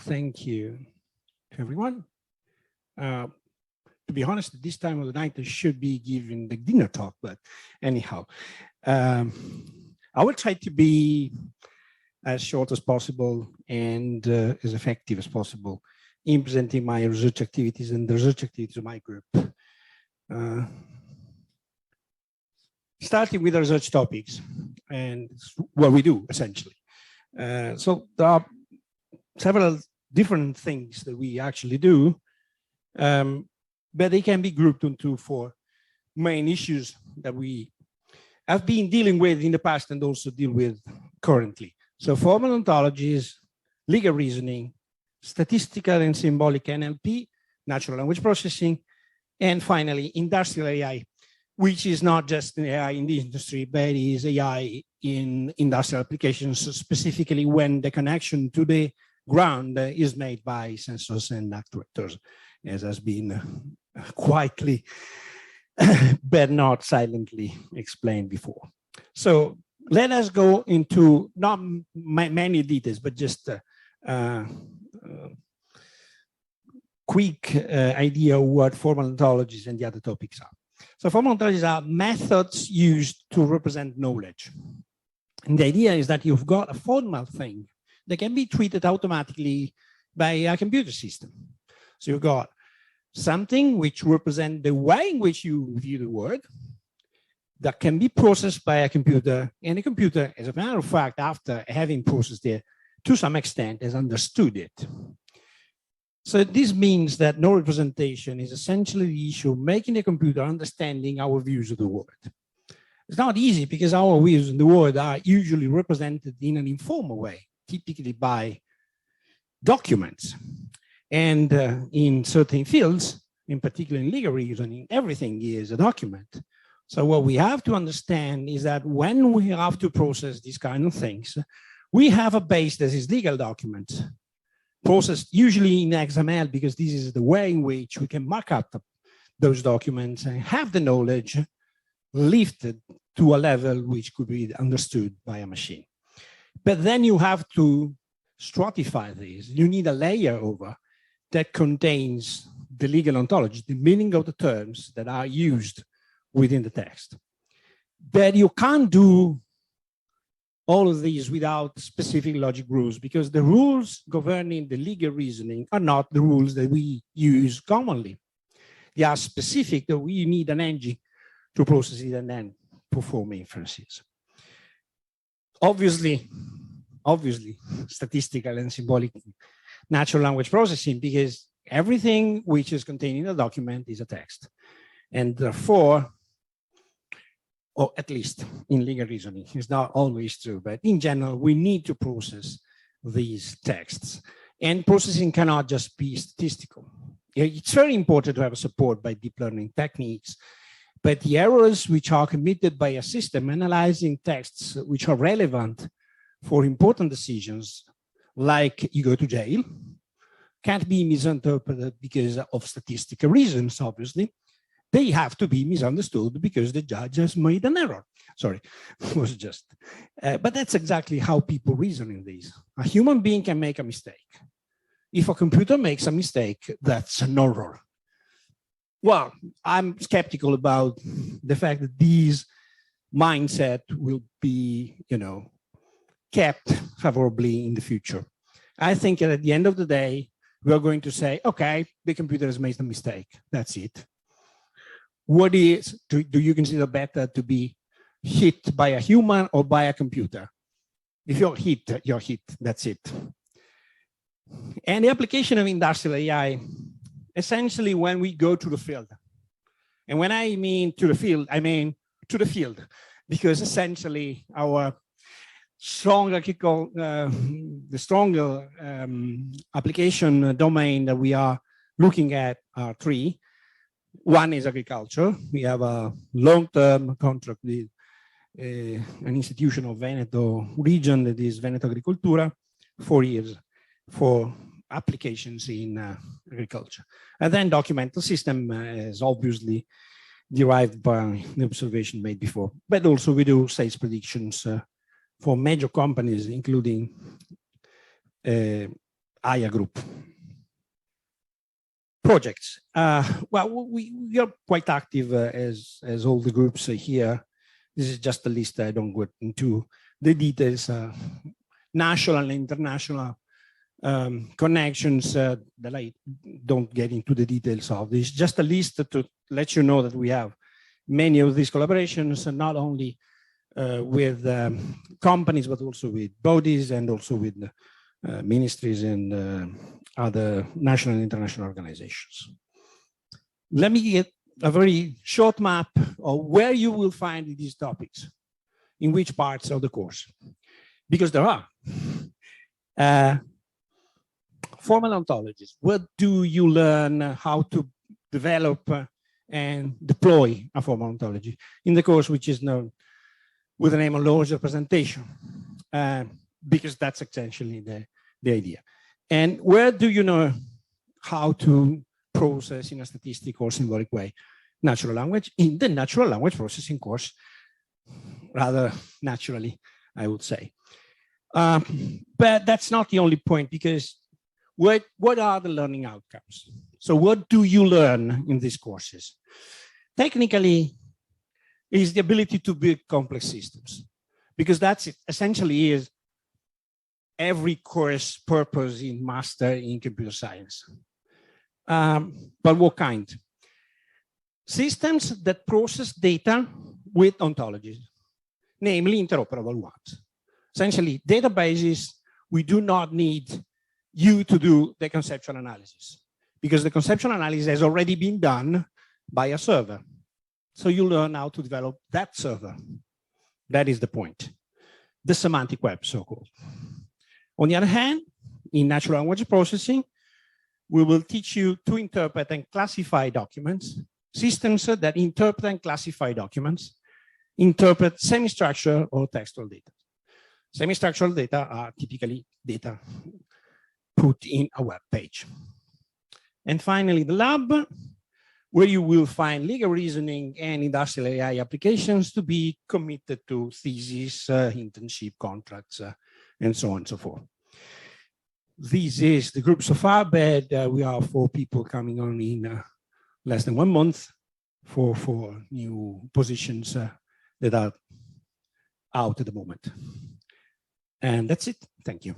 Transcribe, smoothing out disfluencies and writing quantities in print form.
Thank you to everyone. To be honest, at this time of the night, I should be giving the dinner talk, but anyhow, I will try to be as short as possible and as effective as possible in presenting my research activities and the research activities of my group. Starting with the research topics and what we do, essentially. So there are several different things that we actually do, but they can be grouped into four main issues that we have been dealing with in the past and also deal with currently. So formal ontologies, legal reasoning, statistical and symbolic NLP, natural language processing, and finally, industrial AI, which is not just an AI in the industry, but is AI in industrial applications, specifically when the connection to the ground is made by sensors and actuators, as has been quietly, but not silently explained before. So let us go into not many details, but just a quick idea of what formal ontologies and the other topics are. So formal ontologies are methods used to represent knowledge. And the idea is that you've got a formal thing that can be treated automatically by a computer system. So you've got something which represents the way in which you view the world that can be processed by a computer, and the computer, as a matter of fact, after having processed it, to some extent, has understood it. So this means that no representation is essentially the issue of making the computer understanding our views of the world. It's not easy because our views in the world are usually represented in an informal way, typically by documents. And in certain fields, in particular in legal reasoning, everything is a document. So what we have to understand is that when we have to process these kind of things, we have a base that is legal documents, processed usually in XML, because this is the way in which we can mark up those documents and have the knowledge lifted to a level which could be understood by a machine. But then you have to stratify these. You need a layer over that contains the legal ontology, the meaning of the terms that are used within the text. But you can't do all of these without specific logic rules, because the rules governing the legal reasoning are not the rules that we use commonly. They are specific, that we need an engine to process it and then perform inferences. Obviously, statistical and symbolic natural language processing, because everything which is contained in a document is a text. And therefore, or at least in legal reasoning, it's not always true, but in general, we need to process these texts. And processing cannot just be statistical. It's very important to have support by deep learning techniques, but the errors which are committed by a system analyzing texts which are relevant for important decisions, like you go to jail, can't be misinterpreted because of statistical reasons, obviously. They have to be misunderstood because the judge has made an error. Sorry, it was just, but that's exactly how people reason in these. A human being can make a mistake. If a computer makes a mistake, that's an error. Well, I'm skeptical about the fact that these mindset will be, kept favorably in the future. I think that at the end of the day, we're going to say, okay, the computer has made a mistake. That's it. What do you consider better, to be hit by a human or by a computer? If you're hit, that's it. And the application of industrial AI, essentially when we go to the field. And when I mean to the field, I mean to the field, because essentially our stronger application domain that we are looking at are three. One is agriculture. We have a long-term contract with an institution of Veneto region, that is Veneto Agricoltura, 4 years for applications in agriculture. And then documental system is obviously derived by the observation made before. But also we do sales predictions for major companies, including AIA group. Projects. Well, we are quite active as all the groups here. This is just a list. I don't go into the details. National and international connections that I don't get into the details of. This is just a list to let you know that we have many of these collaborations, and not only with companies, but also with bodies and also with ministries and other national and international organizations. Let me get a very short map of where you will find these topics, in which parts of the course, because there are. Formal ontologies. What do you learn how to develop and deploy a formal ontology in the course, which is known with the name of knowledge representation, because that's essentially the idea. And where do you know how to process in a statistical or symbolic way natural language? In the natural language processing course, rather naturally, I would say. But that's not the only point, because what are the learning outcomes? So what do you learn in these courses? Technically, is the ability to build complex systems, because that's essentially is every course purpose in master in computer science. But what kind? Systems that process data with ontologies, namely interoperable ones. Essentially, databases, we do not need you to do the conceptual analysis, because the conceptual analysis has already been done by a server. So you learn how to develop that server. That is the point. The semantic web, so-called. On the other hand, in natural language processing, we will teach you to interpret and classify documents, systems that interpret and classify documents, interpret semi-structured or textual data. Semi-structural data are typically data put in a web page. And finally, the lab, where you will find legal reasoning and industrial AI applications to be committed to thesis, internship contracts, and so on and so forth. This is the group so far, but we are 4 people coming on in less than 1 month for 4 new positions that are out at the moment. And that's it. Thank you.